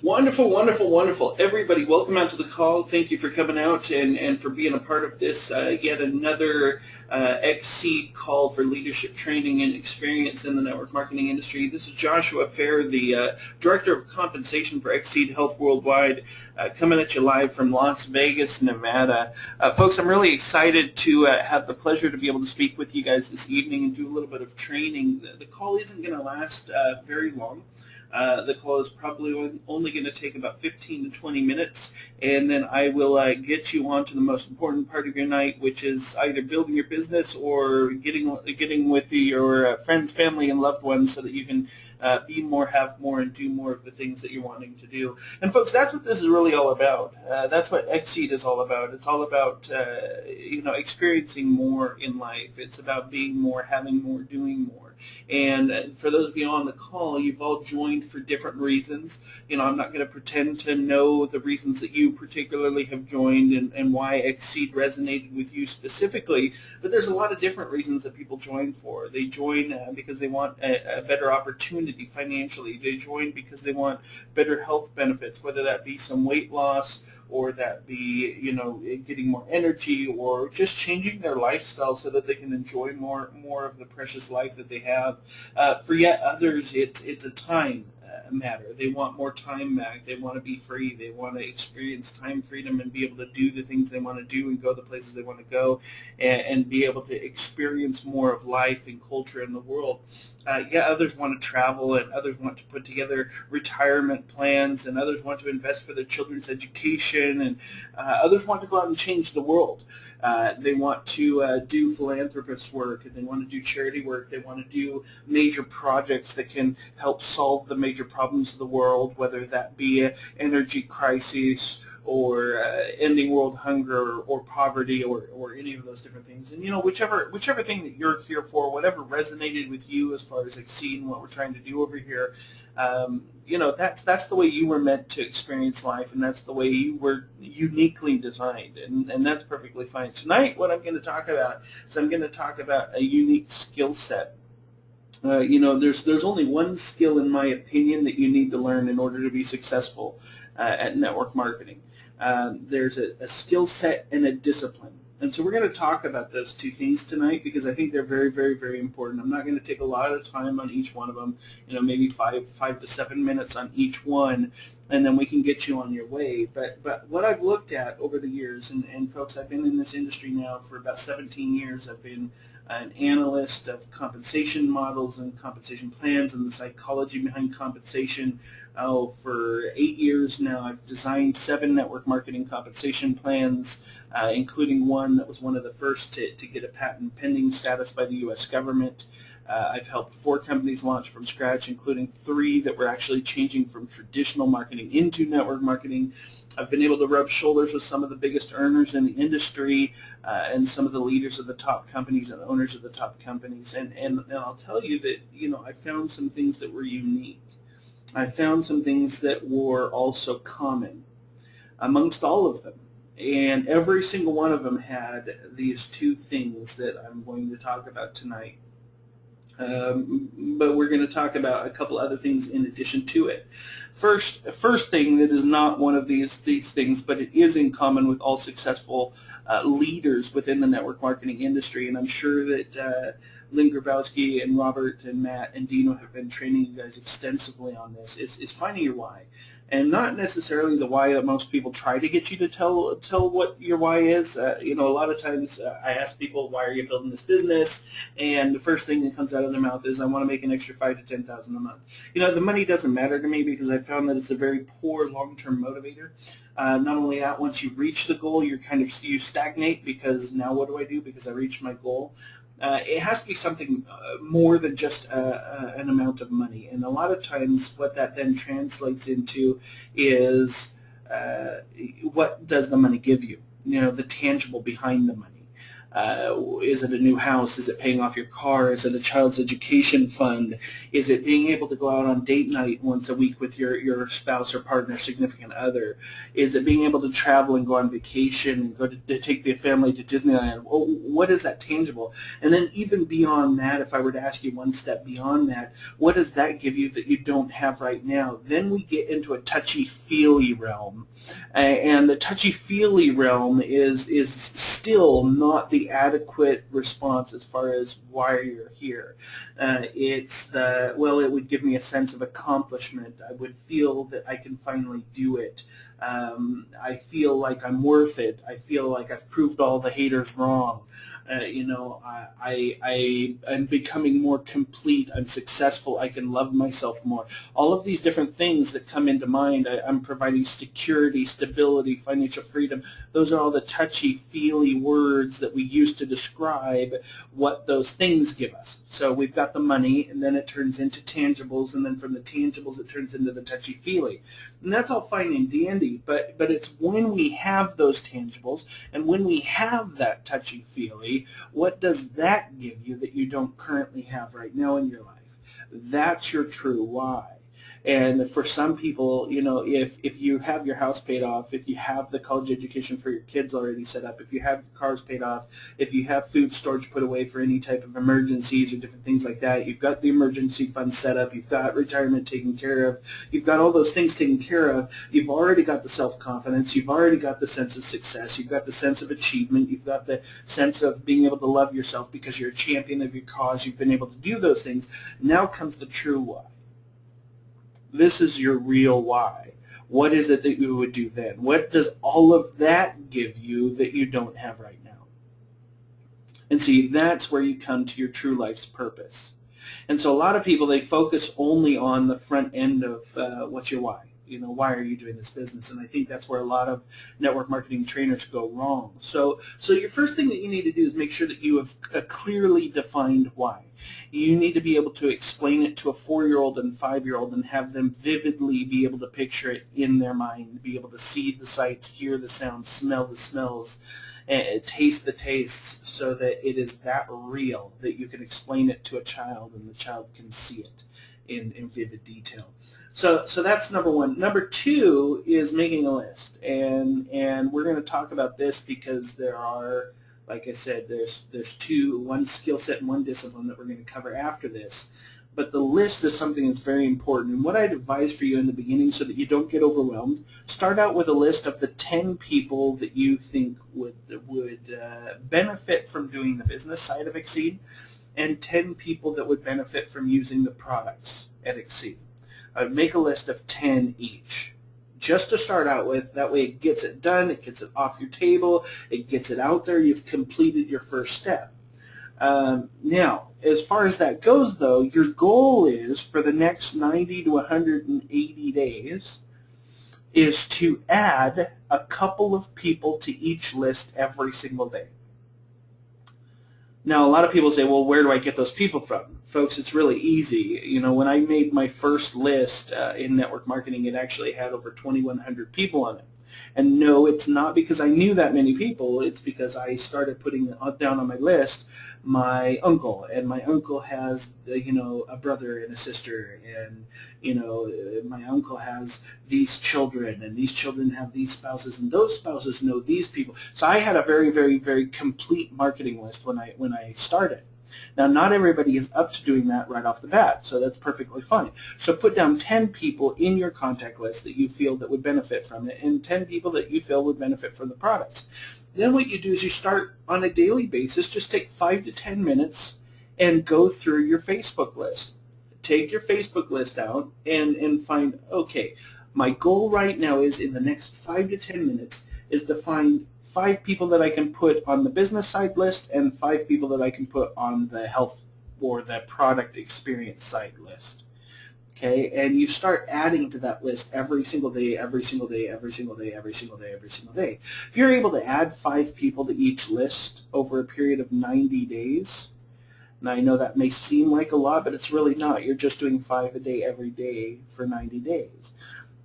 Wonderful, wonderful, wonderful. Everybody, welcome out to the call. Thank you for coming out and for being a part of this yet another Xseed call for leadership training and experience in the network marketing industry. This is Joshua Phair, the Director of Compensation for Xseed Health Worldwide, coming at you live from Las Vegas, Nevada. Folks, I'm really excited to have the pleasure to be able to speak with you guys this evening and do a little bit of training. The call isn't going to last very long. The call is probably only going to take about 15 to 20 minutes, and then I will get you on to the most important part of your night, which is either building your business or getting with your friends, family, and loved ones so that you can be more, have more, and do more of the things that you're wanting to do. And folks, that's what this is really all about. That's what Xseed is all about. It's all about experiencing more in life. It's about being more, having more, doing more. And for those of you on the call, you've all joined for different reasons. I'm not going to pretend to know the reasons that you particularly have joined and why Xseed resonated with you specifically, but there's a lot of different reasons that people join for. They join because they want a better opportunity financially. They join because they want better health benefits, whether that be some weight loss or that be, getting more energy or just changing their lifestyle so that they can enjoy more of the precious life that they have. For yet others, it's a time matter. They want more time back. They want to be free. They want to experience time freedom and be able to do the things they want to do and go the places they want to go and be able to experience more of life and culture in the world. Others want to travel, and others want to put together retirement plans, and others want to invest for their children's education, and others want to go out and change the world. They want to do philanthropist work, and they want to do charity work. They want to do major projects that can help solve the major problems of the world, whether that be an energy crisis or ending world hunger or poverty or any of those different things. And whichever thing that you're here for, whatever resonated with you as far as seeing what we're trying to do over here, that's the way you were meant to experience life, and that's the way you were uniquely designed, and that's perfectly fine. Tonight, what I'm going to talk about is I'm going to talk about a unique skill set. There's only one skill, in my opinion, that you need to learn in order to be successful at network marketing. There's a skill set and a discipline. And so we're going to talk about those two things tonight because I think they're very, very, very important. I'm not going to take a lot of time on each one of them, maybe 5 to 7 minutes on each one, and then we can get you on your way. But what I've looked at over the years, and folks, I've been in this industry now for about 17 years. I've been an analyst of compensation models and compensation plans and the psychology behind compensation. For 8 years now, I've designed 7 network marketing compensation plans, including one that was one of the first to get a patent pending status by the U.S. government. I've helped 4 companies launch from scratch, including 3 that were actually changing from traditional marketing into network marketing. I've been able to rub shoulders with some of the biggest earners in the industry and some of the leaders of the top companies and owners of the top companies. And I'll tell you that, I found some things that were unique. I found some things that were also common amongst all of them. And every single one of them had these 2 things that I'm going to talk about tonight. But we're going to talk about a couple other things in addition to it. First thing that is not one of these things, but it is in common with all successful leaders within the network marketing industry, and I'm sure that Lynn Grabowski and Robert and Matt and Dino have been training you guys extensively on this, is finding your why. And not necessarily the why that most people try to get you to tell what your why is. A lot of times I ask people, why are you building this business? And the first thing that comes out of their mouth is, I want to make an extra $5,000 to $10,000 a month. The money doesn't matter to me because I found that it's a very poor long-term motivator. Not only that, once you reach the goal, you stagnate because now what do I do because I reached my goal? It has to be something more than just an amount of money. And a lot of times what that then translates into is what does the money give you, the tangible behind the money. Is it a new house? Is it paying off your car? Is it a child's education fund? Is it being able to go out on date night once a week with your spouse or partner, significant other? Is it being able to travel and go on vacation and go to take the family to Disneyland? What is that tangible? And then even beyond that, if I were to ask you one step beyond that, what does that give you that you don't have right now? Then we get into a touchy-feely realm. And the touchy-feely realm is still not the adequate response as far as why you're here. It would give me a sense of accomplishment. I would feel that I can finally do it. I feel like I'm worth it. I feel like I've proved all the haters wrong. I'm becoming more complete. I'm successful. I can love myself more. All of these different things that come into mind. I'm providing security, stability, financial freedom. Those are all the touchy-feely words that we use to describe what those things give us. So we've got the money, and then it turns into tangibles, and then from the tangibles it turns into the touchy-feely. And that's all fine and dandy, but it's when we have those tangibles and when we have that touchy-feely, what does that give you that you don't currently have right now in your life? That's your true why. And for some people, if you have your house paid off, if you have the college education for your kids already set up, if you have your cars paid off, if you have food storage put away for any type of emergencies or different things like that, you've got the emergency fund set up, you've got retirement taken care of, you've got all those things taken care of, you've already got the self-confidence, you've already got the sense of success, you've got the sense of achievement, you've got the sense of being able to love yourself because you're a champion of your cause, you've been able to do those things. Now comes the true why. This is your real why. What is it that you would do then? What does all of that give you that you don't have right now? And see, that's where you come to your true life's purpose. And so a lot of people, they focus only on the front end of what's your why. Why are you doing this business? And I think that's where a lot of network marketing trainers go wrong. So your first thing that you need to do is make sure that you have a clearly defined why. You need to be able to explain it to a 4-year-old and 5-year-old and have them vividly be able to picture it in their mind, be able to see the sights, hear the sounds, smell the smells, and taste the tastes, so that it is that real that you can explain it to a child and the child can see it in vivid detail. So that's number one. Number two is making a list, and we're going to talk about this because there are, like I said, there's one skill set and one discipline that we're going to cover after this. But the list is something that's very important. And what I'd advise for you in the beginning, so that you don't get overwhelmed, start out with a list of the 10 people that you think would benefit from doing the business side of Xseed, and 10 people that would benefit from using the products at Xseed. I'd make a list of 10 each, just to start out with. That way it gets it done, it gets it off your table, it gets it out there, you've completed your first step. Now, as far as that goes, though, your goal is for the next 90 to 180 days is to add a couple of people to each list every single day. Now, a lot of people say, well, where do I get those people from? Folks, it's really easy. When I made my first list in network marketing, it actually had over 2,100 people on it. And no, it's not because I knew that many people. It's because I started putting down on my list my uncle, and my uncle has, a brother and a sister, and, my uncle has these children, and these children have these spouses, and those spouses know these people. So I had a very, very, very complete marketing list when I started. Now, not everybody is up to doing that right off the bat, so that's perfectly fine. So put down 10 people in your contact list that you feel that would benefit from it, and 10 people that you feel would benefit from the products. Then what you do is you start on a daily basis. Just take 5 to 10 minutes and go through your Facebook list. Take your Facebook list out and find, okay, my goal right now is in the next 5 to 10 minutes is to find 5 people that I can put on the business side list and 5 people that I can put on the health or the product experience side list. Okay, and you start adding to that list every single day, every single day, every single day, every single day, every single day. If you're able to add 5 people to each list over a period of 90 days, and I know that may seem like a lot, but it's really not. You're just doing 5 a day every day for 90 days.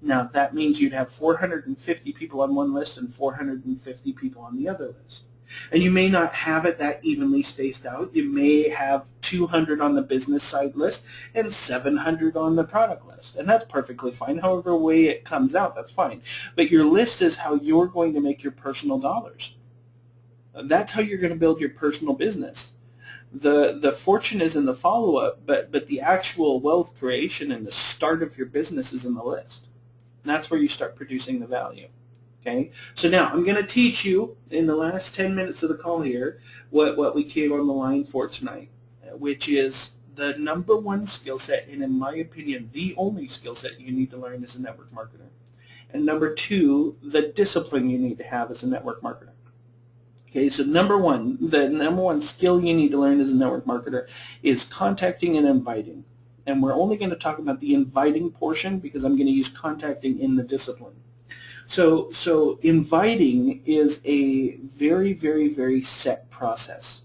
Now, that means you'd have 450 people on one list and 450 people on the other list. And you may not have it that evenly spaced out. You may have 200 on the business side list and 700 on the product list. And that's perfectly fine. However way it comes out, that's fine. But your list is how you're going to make your personal dollars. That's how you're going to build your personal business. The fortune is in the follow-up, but the actual wealth creation and the start of your business is in the list. And that's where you start producing the value. Okay, so now I'm going to teach you in the last 10 minutes of the call here what we came on the line for tonight, which is the number one skill set, and in my opinion, the only skill set you need to learn as a network marketer. And number two, the discipline you need to have as a network marketer. Okay, so the number one skill you need to learn as a network marketer is contacting and inviting. And we're only going to talk about the inviting portion because I'm going to use contacting in the discipline. So inviting is a very, very, very set process.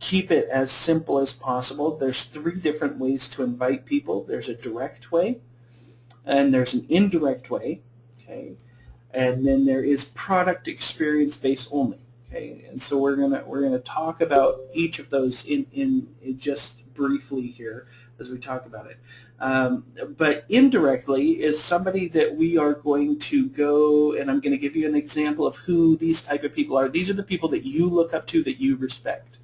Keep it as simple as possible. There's 3 different ways to invite people. There's a direct way, and there's an indirect way, okay, and then there is product experience based only, okay. And so we're gonna talk about each of those in just briefly here as we talk about it. But indirectly is somebody that we are going to go, and I'm going to give you an example of who these type of people are. These are the people that you look up to, that you respect.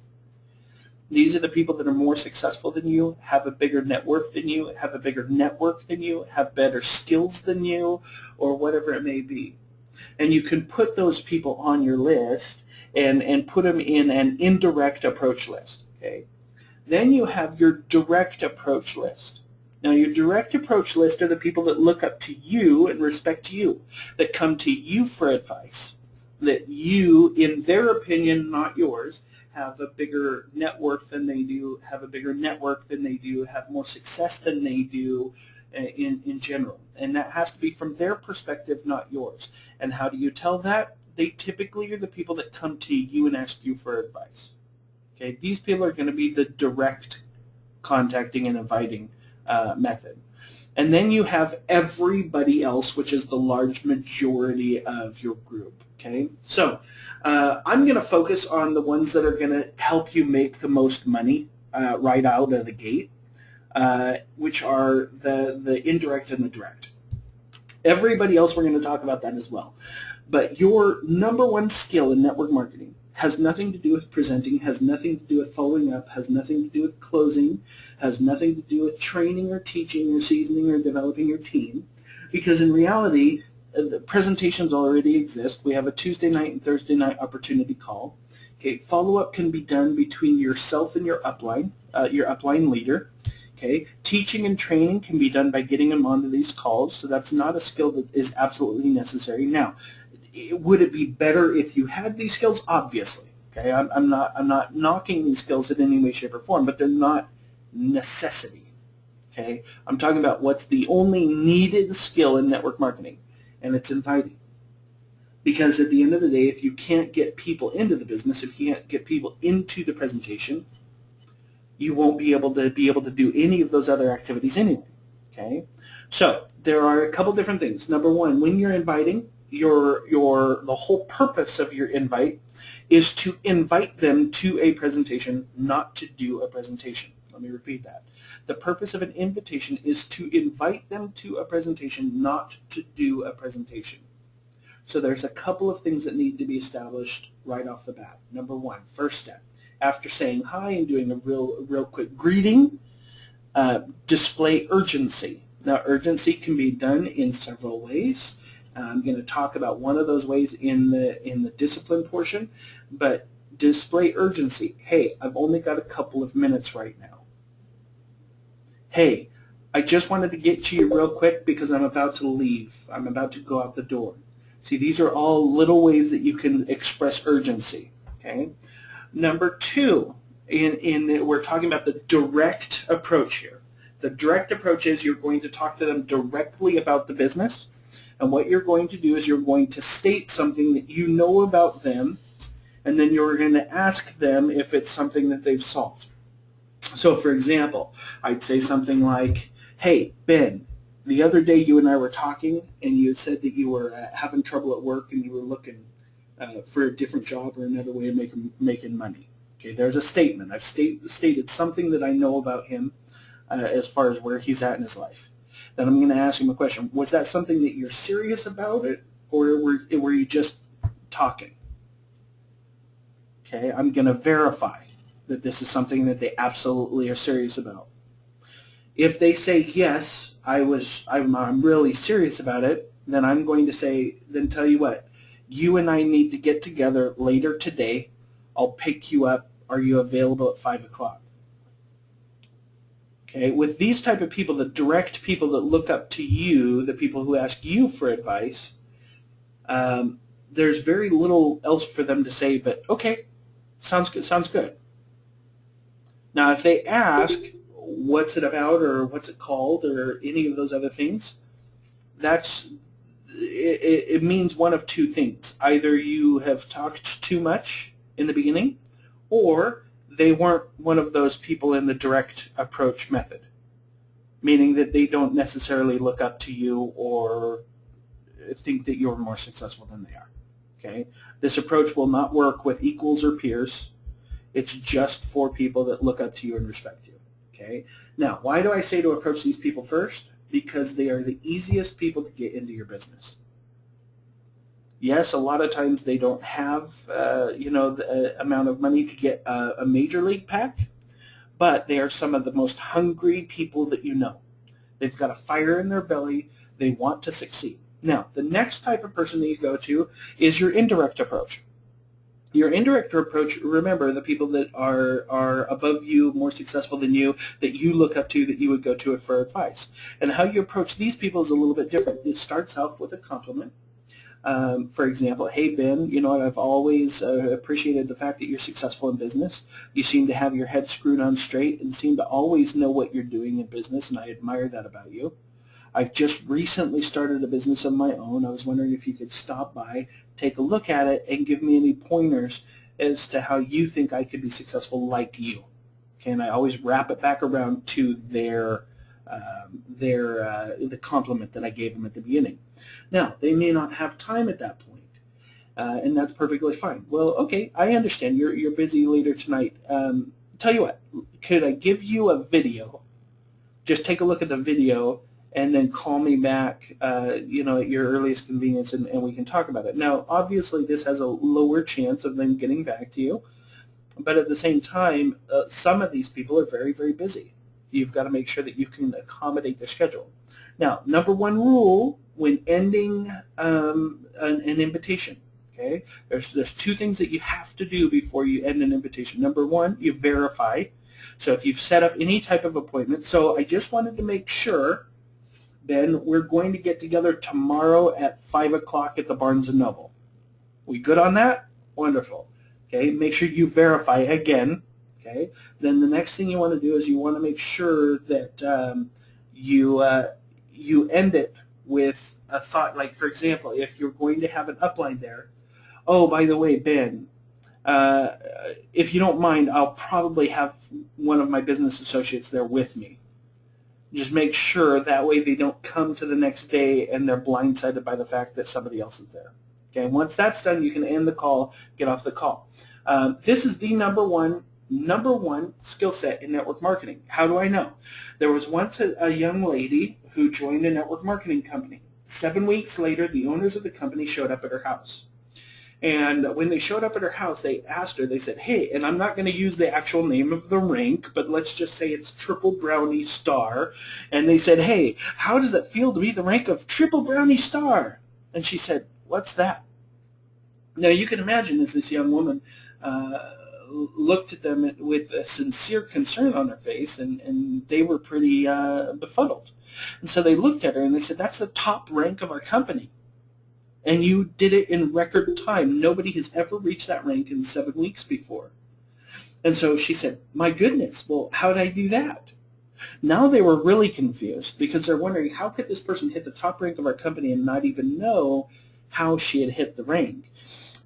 These are the people that are more successful than you, have a bigger net worth than you, have a bigger network than you, have better skills than you, or whatever it may be. And you can put those people on your list and put them in an indirect approach list, okay? Then you have your direct approach list. Now, your direct approach list are the people that look up to you and respect you, that come to you for advice, that you, in their opinion, not yours, have a bigger net worth than they do, have a bigger network than they do, have more success than they do in general. And that has to be from their perspective, not yours. And how do you tell that? They typically are the people that come to you and ask you for advice. Okay, these people are going to be the direct contacting and inviting method. And then you have everybody else, which is the large majority of your group. Okay, so I'm going to focus on the ones that are going to help you make the most money right out of the gate, which are the indirect and the direct. Everybody else, we're going to talk about that as well. But your number one skill in network marketing has nothing to do with presenting, has nothing to do with following up, has nothing to do with closing, has nothing to do with training or teaching or seasoning or developing your team. Because in reality, the presentations already exist. We have a Tuesday night and Thursday night opportunity call. Okay, follow-up can be done between yourself and your upline leader. Okay, teaching and training can be done by getting them onto these calls, so that's not a skill that is absolutely necessary. Now, would it be better if you had these skills? Obviously. Okay, I'm not knocking these skills in any way, shape, or form, but they're not necessity. Okay, I'm talking about what's the only needed skill in network marketing, and it's inviting. Because at the end of the day, if you can't get people into the business, if you can't get people into the presentation, you won't be able to do any of those other activities anyway. Okay, so there are a couple different things. Number one, when you're inviting, the whole purpose of your invite is to invite them to a presentation, not to do a presentation. Let me repeat that. The purpose of an invitation is to invite them to a presentation, not to do a presentation. So there's a couple of things that need to be established right off the bat. Number one, first step, after saying hi and doing a real quick greeting, display urgency. Now, urgency can be done in several ways. I'm going to talk about one of those ways in the discipline portion, but display urgency. Hey, I've only got a couple of minutes right now. Hey, I just wanted to get to you real quick because I'm about to leave. I'm about to go out the door. See, these are all little ways that you can express urgency. Okay. Number two, we're talking about the direct approach here. The direct approach is you're going to talk to them directly about the business. And what you're going to do is you're going to state something that you know about them, and then you're going to ask them if it's something that they've solved. So, for example, I'd say something like, hey, Ben, the other day you and I were talking, and you said that you were having trouble at work and you were looking for a different job or another way of making money. Okay, there's a statement. I've stated something that I know about him as far as where he's at in his life. Then I'm going to ask him a question. Was that something that you're serious about it, or were you just talking? Okay, I'm going to verify that this is something that they absolutely are serious about. If they say, yes, I'm really serious about it, then I'm going to say, then tell you what, you and I need to get together later today. I'll pick you up. Are you available at 5 o'clock? Okay, with these type of people, the direct people that look up to you, the people who ask you for advice, there's very little else for them to say but, okay, sounds good. Now, if they ask, what's it about or what's it called or any of those other things, it means one of two things. Either you have talked too much in the beginning, or they weren't one of those people in the direct approach method, meaning that they don't necessarily look up to you or think that you're more successful than they are. Okay? This approach will not work with equals or peers. It's just for people that look up to you and respect you. Okay? Now, why do I say to approach these people first? Because they are the easiest people to get into your business. Yes, a lot of times they don't have, the amount of money to get a major league pack, but they are some of the most hungry people that you know. They've got a fire in their belly. They want to succeed. Now, the next type of person that you go to is your indirect approach. Your indirect approach, remember, the people that are above you, more successful than you, that you look up to, that you would go to for advice. And how you approach these people is a little bit different. It starts off with a compliment. For example, hey, Ben, you know what, I've always appreciated the fact that you're successful in business. You seem to have your head screwed on straight and seem to always know what you're doing in business, and I admire that about you. I've just recently started a business of my own. I was wondering if you could stop by, take a look at it, and give me any pointers as to how you think I could be successful like you. Okay, and I always wrap it back around to the compliment that I gave them at the beginning. Now, they may not have time at that point, and that's perfectly fine. Well, okay, I understand. You're busy later tonight. Tell you what, could I give you a video? Just take a look at the video and then call me back, at your earliest convenience, and we can talk about it. Now, obviously, this has a lower chance of them getting back to you, but at the same time, some of these people are very, very busy. You've got to make sure that you can accommodate their schedule. Now, number one rule when ending an invitation, okay, there's two things that you have to do before you end an invitation. Number one, you verify. So if you've set up any type of appointment, so I just wanted to make sure, Ben, we're going to get together tomorrow at 5 o'clock at the Barnes & Noble. We good on that? Wonderful. Okay, make sure you verify again. Okay, then the next thing you want to do is you want to make sure that you end it with a thought. Like, for example, if you're going to have an upline there, oh, by the way, Ben, if you don't mind, I'll probably have one of my business associates there with me. Just make sure that way they don't come to the next day and they're blindsided by the fact that somebody else is there. Okay, once that's done, you can end the call, get off the call. This is the number one skill set in network marketing. How do I know? There was once a young lady who joined a network marketing company. 7 weeks later, the owners of the company showed up at her house. And when they showed up at her house, they asked her, they said, hey, and I'm not going to use the actual name of the rank, but let's just say it's Triple Brownie Star. And they said, hey, how does it feel to be the rank of Triple Brownie Star? And she said, what's that? Now, you can imagine as this young woman looked at them with a sincere concern on her face, and they were pretty befuddled. And so they looked at her and they said, that's the top rank of our company. And you did it in record time. Nobody has ever reached that rank in 7 weeks before. And so she said, my goodness, well, how did I do that? Now they were really confused because they're wondering, how could this person hit the top rank of our company and not even know how she had hit the rank?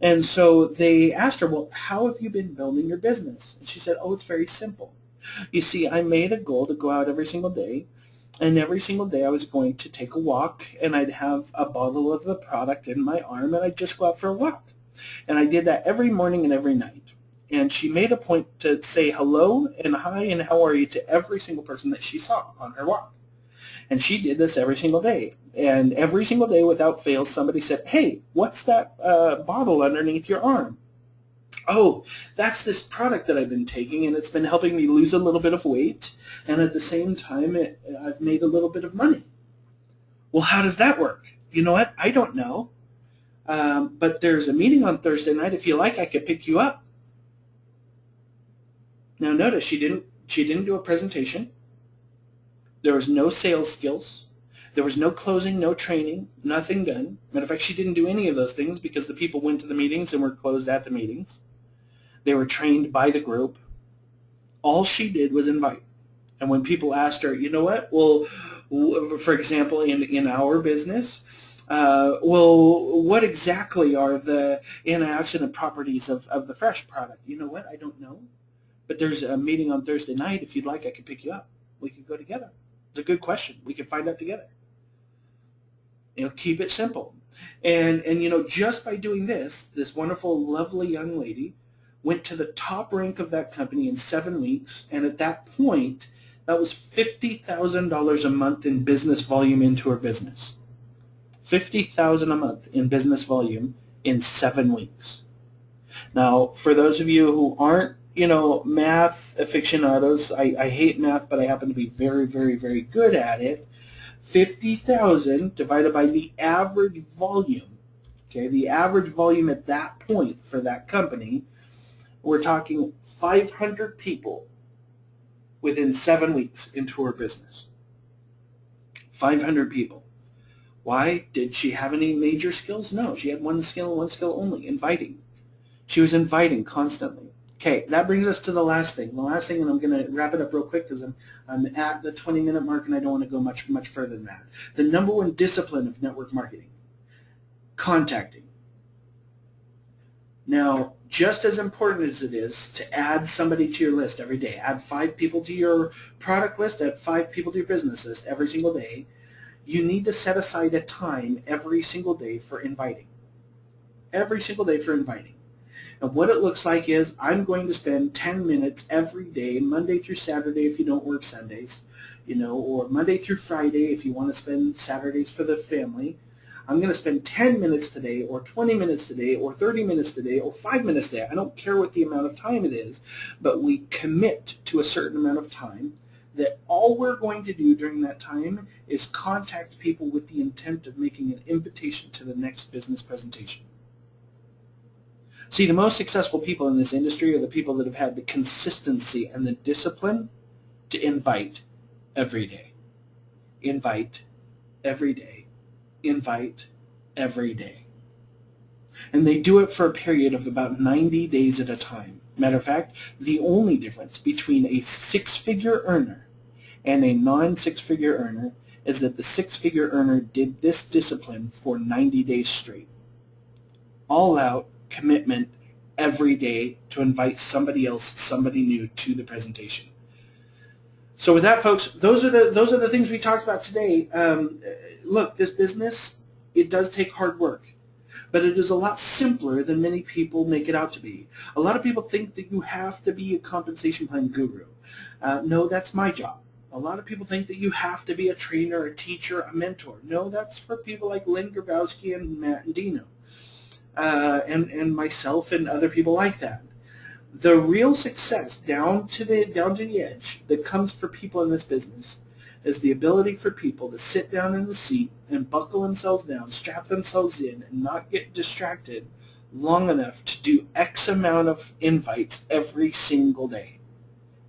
And so they asked her, well, how have you been building your business? And she said, oh, it's very simple. You see, I made a goal to go out every single day. And every single day I was going to take a walk, and I'd have a bottle of the product in my arm, and I'd just go out for a walk. And I did that every morning and every night. And she made a point to say hello and hi and how are you to every single person that she saw on her walk. And she did this every single day. And every single day without fail, somebody said, hey, what's that bottle underneath your arm? Oh, that's this product that I've been taking, and it's been helping me lose a little bit of weight. And at the same time, I've made a little bit of money. Well, how does that work? You know what? I don't know. But there's a meeting on Thursday night. If you like, I could pick you up. Now notice she didn't do a presentation. There was no sales skills. There was no closing, no training, nothing done. Matter of fact, she didn't do any of those things because the people went to the meetings and were closed at the meetings. They were trained by the group. All she did was invite. And when people asked her, you know what, well, for example, in our business, well, what exactly are the antioxidant properties of the fresh product? You know what, I don't know. But there's a meeting on Thursday night. If you'd like, I could pick you up. We could go together. It's a good question. We can find out together. You know, keep it simple. And you know, just by doing this wonderful, lovely young lady went to the top rank of that company in 7 weeks. And at that point, that was $50,000 a month in business volume into her business. $50,000 a month in business volume in 7 weeks. Now, for those of you who aren't, you know, math aficionados, I hate math, but I happen to be very, very, very good at it. 50,000 divided by the average volume, okay, the average volume at that point for that company, we're talking 500 people within 7 weeks into her business. 500 people. Why? Did she have any major skills? No, she had one skill and one skill only, inviting. She was inviting constantly. Okay, that brings us to the last thing. The last thing, and I'm going to wrap it up real quick because I'm at the 20-minute mark and I don't want to go much further than that. The number one discipline of network marketing, contacting. Now, just as important as it is to add somebody to your list every day, add 5 people to your product list, add 5 people to your business list every single day, you need to set aside a time every single day for inviting. Every single day for inviting. And what it looks like is I'm going to spend 10 minutes every day, Monday through Saturday if you don't work Sundays, you know, or Monday through Friday if you want to spend Saturdays for the family. I'm going to spend 10 minutes today or 20 minutes today or 30 minutes today or 5 minutes today. I don't care what the amount of time it is, but we commit to a certain amount of time that all we're going to do during that time is contact people with the intent of making an invitation to the next business presentation. See, the most successful people in this industry are the people that have had the consistency and the discipline to invite every day. Invite every day. Invite every day. And they do it for a period of about 90 days at a time. Matter of fact, the only difference between a 6-figure earner and a non-6-figure earner is that the 6-figure earner did this discipline for 90 days straight. All out commitment every day to invite somebody else, somebody new to the presentation. So with that, folks, those are the things we talked about today. Look, this business, it does take hard work, but it is a lot simpler than many people make it out to be. A lot of people think that you have to be a compensation plan guru. No, that's my job. A lot of people think that you have to be a trainer, a teacher, a mentor. No, that's for people like Lynn Grabowski and Matt and Dino. And myself and other people like that. The real success down to the edge that comes for people in this business is the ability for people to sit down in the seat and buckle themselves down, strap themselves in, and not get distracted long enough to do X amount of invites every single day.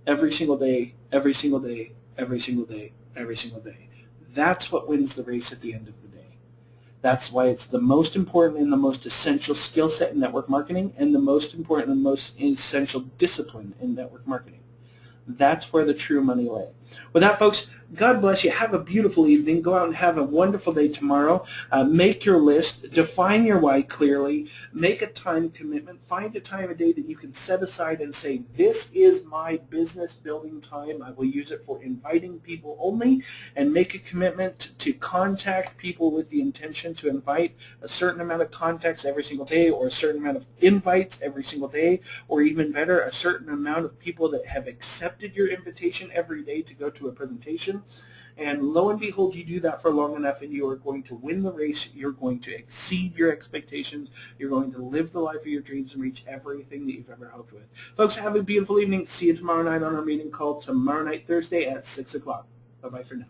Every single day, every single day, every single day, every single day. That's what wins the race at the end of the day. That's why it's the most important and the most essential skill set in network marketing and the most important and most essential discipline in network marketing. That's where the true money lay. With that, folks, God bless you. Have a beautiful evening. Go out and have a wonderful day tomorrow. Make your list. Define your why clearly. Make a time commitment. Find a time of day that you can set aside and say, this is my business building time. I will use it for inviting people only, and make a commitment to contact people with the intention to invite a certain amount of contacts every single day, or a certain amount of invites every single day, or even better, a certain amount of people that have accepted your invitation every day to go to a presentation. And lo and behold, you do that for long enough and you are going to win the race. You're going to exceed your expectations. You're going to live the life of your dreams and reach everything that you've ever hoped with. Folks, have a beautiful evening. See you tomorrow night on our meeting call tomorrow night, Thursday at 6 o'clock. Bye-bye for now.